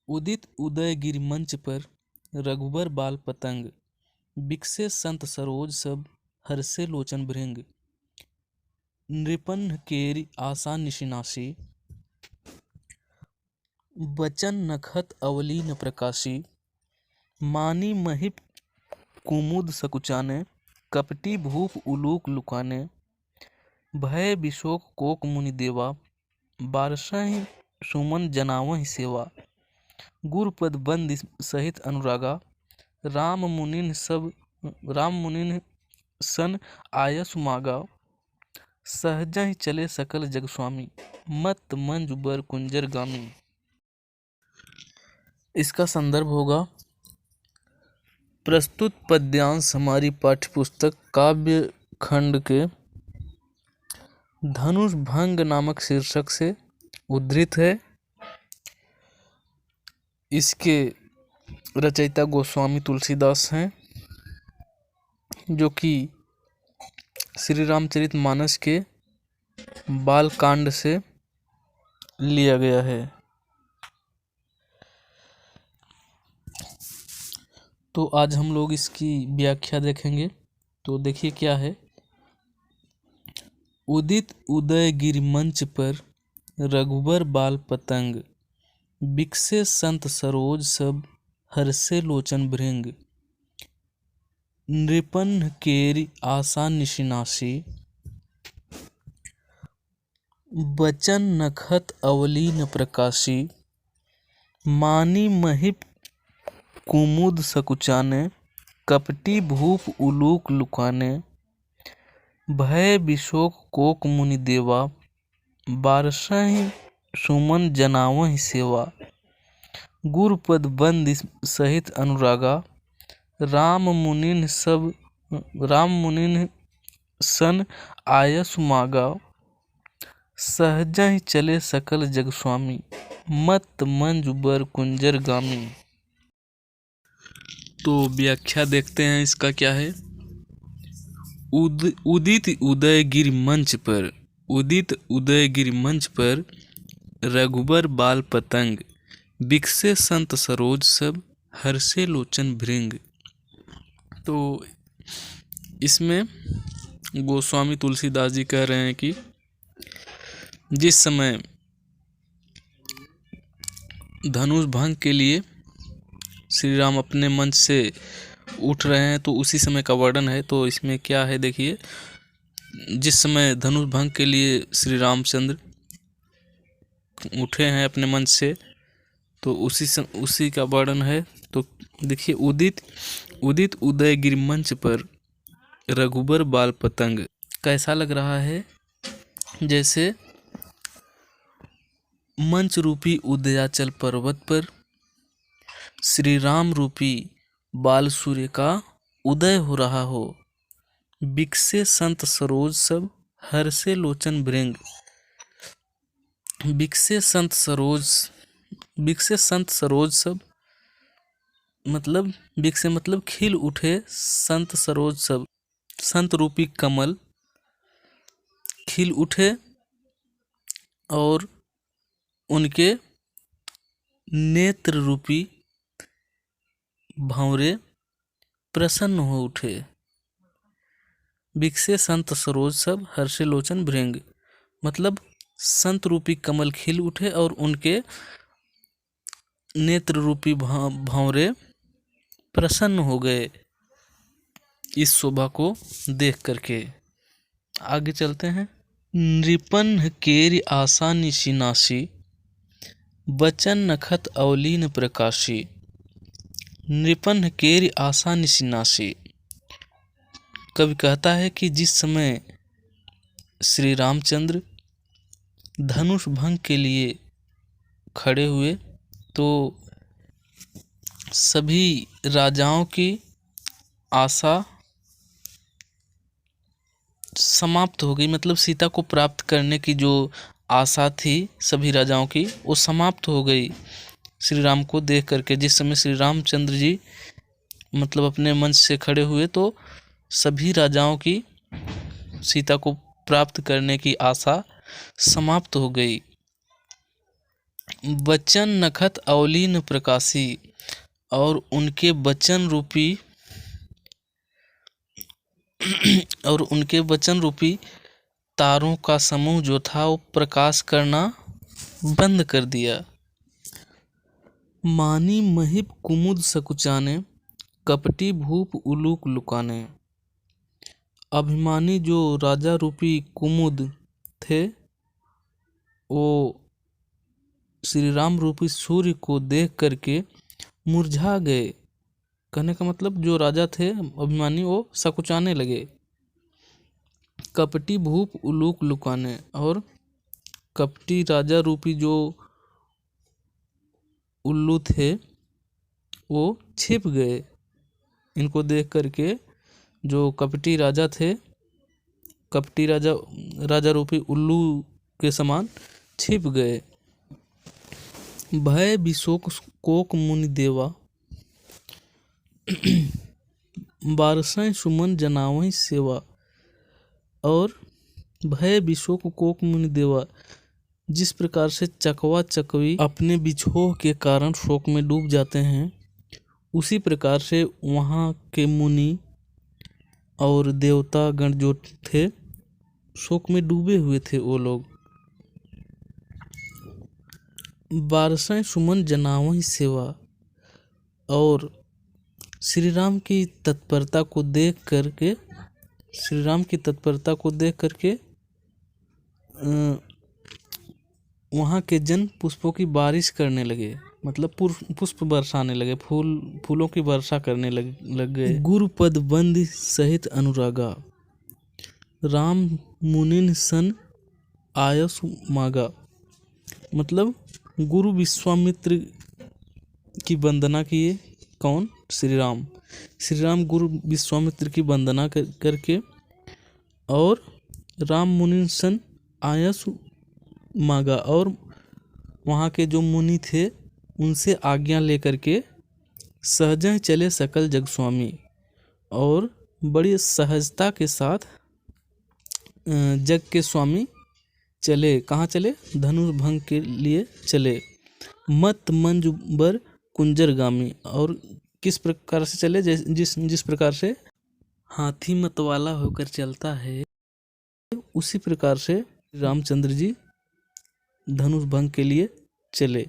उदित उदय गिरि मंच पर रघुबर बाल पतंग। बिकसे संत सरोज सब हर्षे लोचन भृंग। नृपन्न केरि आशा निशिनाशी। बचन नखत अवली न प्रकाशी। मानी महिप कुमुद सकुचाने। कपटी भूप उलूक लुकाने। भय विशोक कोक मुनि देवा। बारसहि सुमन जनावहि सेवा। गुरुपद बंद सहित अनुरागा। राम मुनिन सन आयसु मागा। सहजहि चले सकल जग स्वामी। मत मंजु बर कुंजर गामी। इसका संदर्भ होगा प्रस्तुत पद्यांश हमारी पाठ्य पुस्तक काव्य खंड के धनुष भंग नामक शीर्षक से उद्धृत है। इसके रचयिता गोस्वामी तुलसीदास हैं, जो कि श्री रामचरितमानस के बाल कांड से लिया गया है। तो आज हम लोग इसकी व्याख्या देखेंगे। तो देखिए क्या है। उदित उदय गिरि मंच पर रघुबर बाल पतंग। बिकसे संत सरोज सब हर्षे लोचन भृंग। नृपन्न केरि आशा निशिनाशी। बचन नखत अवली न प्रकाशी। मानी महिप कुमुद सकुचाने। कपटी भूप उलूक लुकाने। भय विशोक कोक मुनि देवा। बारसहि सुमन जनावहि सेवा। गुरुपद बंद सहित अनुरागा। राम मुनिन सन आयसु मागा। सहजहि चले सकल जग स्वामी। मत मंजु बर कुंजर गामी। तो व्याख्या देखते हैं इसका क्या है। उदित उदय गिरि मंच पर। उदित उदय गिरि मंच पर रघुबर बाल पतंग। बिकसे संत सरोज सब हर्षे लोचन भृंग। तो इसमें गोस्वामी तुलसीदास जी कह रहे हैं कि जिस समय धनुष भंग के लिए श्री राम अपने मंच से उठ रहे हैं, तो उसी समय का वर्णन है। तो इसमें क्या है देखिए। जिस समय धनुष भंग के लिए श्री रामचंद्र उठे हैं अपने मंच से, तो उसी का वर्णन है। तो देखिए, उदित उदय गिरि मंच पर रघुबर बाल पतंग। कैसा लग रहा है, जैसे मंच रूपी उदयाचल पर्वत पर श्री राम रूपी बाल सूर्य का उदय हो रहा हो। बिकसे संत सरोज सब हर्षे लोचन भृंग। बिकसे संत सरोज सब मतलब बिकसे मतलब खिल उठे संत सरोज सब। संत रूपी कमल खिल उठे और उनके नेत्र रूपी भंवरे प्रसन्न हो उठे। बिकसे संत सरोज सब हर्षे लोचन भृंग मतलब संत रूपी कमल खिल उठे और उनके नेत्र रूपी भंवरे प्रसन्न हो गए इस शोभा को देख करके। आगे चलते हैं। नृपन्न केरि आशा निशिनाशी। बचन नखत अवली न प्रकाशी। नृपन्न केरि आशा निशिनाशी। कवि कहता है कि जिस समय श्री रामचंद्र धनुष भंग के लिए खड़े हुए, तो सभी राजाओं की आशा समाप्त हो गई। मतलब सीता को प्राप्त करने की जो आशा थी सभी राजाओं की, वो समाप्त हो गई श्री राम को देख करके। जिस समय श्री रामचंद्र जी मतलब अपने मंच से खड़े हुए, तो सभी राजाओं की सीता को प्राप्त करने की आशा समाप्त हो गई। बचन नखत अवलीन प्रकाशी, और उनके वचन रूपी तारों का समूह जो था वो प्रकाश करना बंद कर दिया। मानी महिप कुमुद सकुचाने, कपटी भूप उलूक लुकाने। अभिमानी जो राजा रूपी कुमुद थे वो श्री राम रूपी सूर्य को देख करके मुरझा गए। कहने का मतलब जो राजा थे अभिमानी वो सकुचाने लगे। कपटी भूप उलूक लुकाने, और कपटी राजा रूपी जो उल्लू थे वो छिप गए। इनको देख करके जो कपटी राजा थे, कपटी राजा रूपी उल्लू के समान छिप गए। भय विशोक कोक मुनि देवा, बारसैं सुमन जनावहीं सेवा। और भय विशोक कोक मुनि देवा, जिस प्रकार से चकवा चकवी अपने बिछोह के कारण शोक में डूब जाते हैं, उसी प्रकार से वहाँ के मुनि और देवता गण जो थे शोक में डूबे हुए थे वो लोग। बारसैं सुमन जनावहीं सेवा, और श्री राम की तत्परता को देख करके वहाँ के जन पुष्पों की बारिश करने लगे, मतलब पुष्प बरसाने लगे, फूलों की वर्षा करने लग गए। गुरुपद बंदी सहित अनुरागा, राम मुनिन सन आयस मागा। मतलब गुरु विश्वामित्र की वंदना किए। कौन? श्री राम गुरु विश्वामित्र की वंदना करके और राम मुनि सन आयस मांगा, और वहाँ के जो मुनि थे उनसे आज्ञा लेकर के सहजह चले सकल जग स्वामी, और बड़ी सहजता के साथ जग के स्वामी चले। कहाँ चले? धनुर्भंग के लिए चले। मत मंज बर कुंजरगामी, और किस प्रकार से चले? जिस प्रकार से हाथी मत वाला होकर चलता है, उसी प्रकार से रामचंद्र जी धनुष भंग के लिए चले।